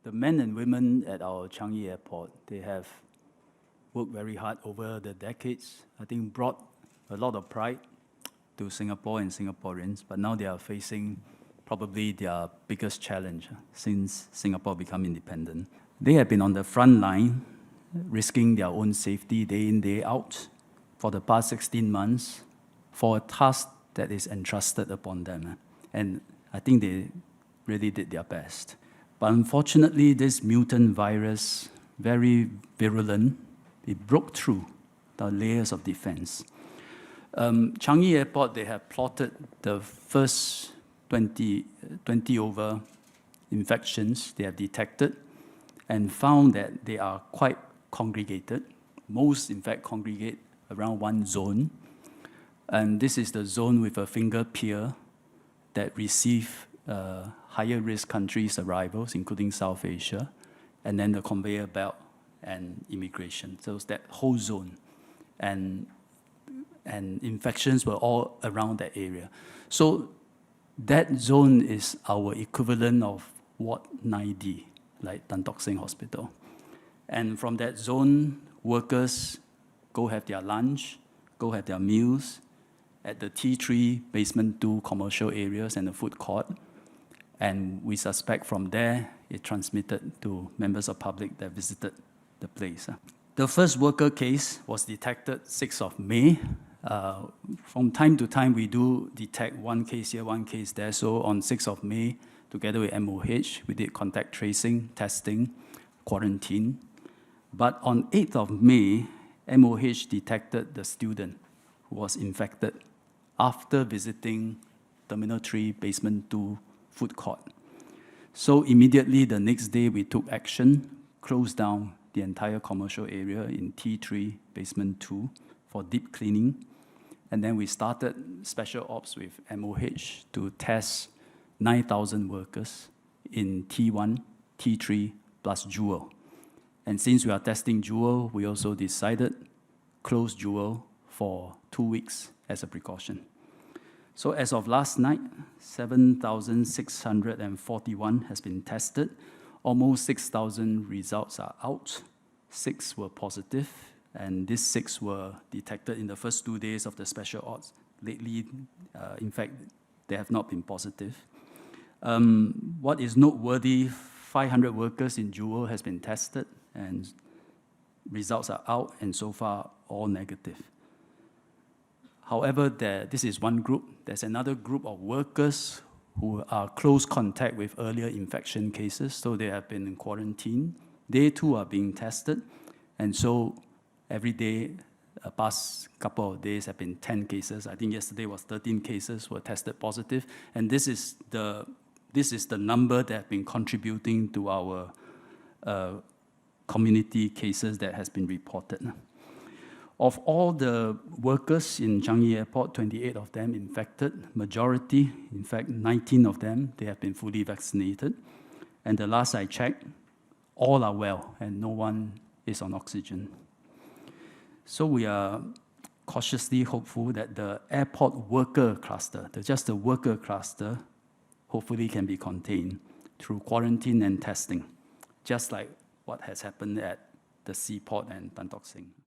The men and women at our Changi Airport, they have worked very hard over the decades. I think brought a lot of pride to Singapore and Singaporeans, but now they are facing probably their biggest challenge since Singapore became independent. They have been on the front line, risking their own safety day in, day out for the past 16 months for a task that is entrusted upon them. And I think they really did their best. But unfortunately, this mutant virus, very virulent, it broke through the layers of defense. Changi Airport, they have plotted the first 20 over infections they have detected and found that they are quite congregated. Most, in fact, congregate around one zone. And this is the zone with a finger pier that receive higher risk countries' arrivals, including South Asia, and then the conveyor belt and immigration. So it's that whole zone. And infections were all around that area. So that zone is our equivalent of Ward 9D, like Tan Tock Seng Hospital. And from that zone, workers go have their lunch, go have their meals at the T3 basement 2 commercial areas and the food court. And we suspect from there, it transmitted to members of public that visited the place. The first worker case was detected 6th of May. From time to time, we do detect one case here, one case there. So on 6th of May, together with MOH, we did contact tracing, testing, quarantine. But on 8th of May, MOH detected the student who was infected after visiting Terminal 3, Basement 2 food court. So immediately the next day, we took action, closed down the entire commercial area in T3, Basement 2 for deep cleaning. And then we started special ops with MOH to test 9,000 workers in T1, T3, plus Jewel. And since we are testing Jewel, we also decided close Jewel for 2 weeks as a precaution. So as of last night, 7,641 has been tested. Almost 6,000 results are out. 6 were positive, and these 6 were detected in the first 2 days of the special ops. Lately, in fact, they have not been positive. What is noteworthy, 500 workers in Jewel has been tested, and results are out, and so far, all negative. However, this is one group. There's another group of workers who are close contact with earlier infection cases, so they have been in quarantine. They too are being tested, and so every day, past couple of days have been 10 cases. I think yesterday was 13 cases were tested positive, and this is the number that have been contributing to our community cases that has been reported. Of all the workers in Changi Airport, 28 of them infected. Majority, in fact, 19 of them, they have been fully vaccinated. And the last I checked, all are well, and no one is on oxygen. So we are cautiously hopeful that the airport worker cluster, just the worker cluster, hopefully can be contained through quarantine and testing, just like what has happened at the seaport and Tan Tock Seng.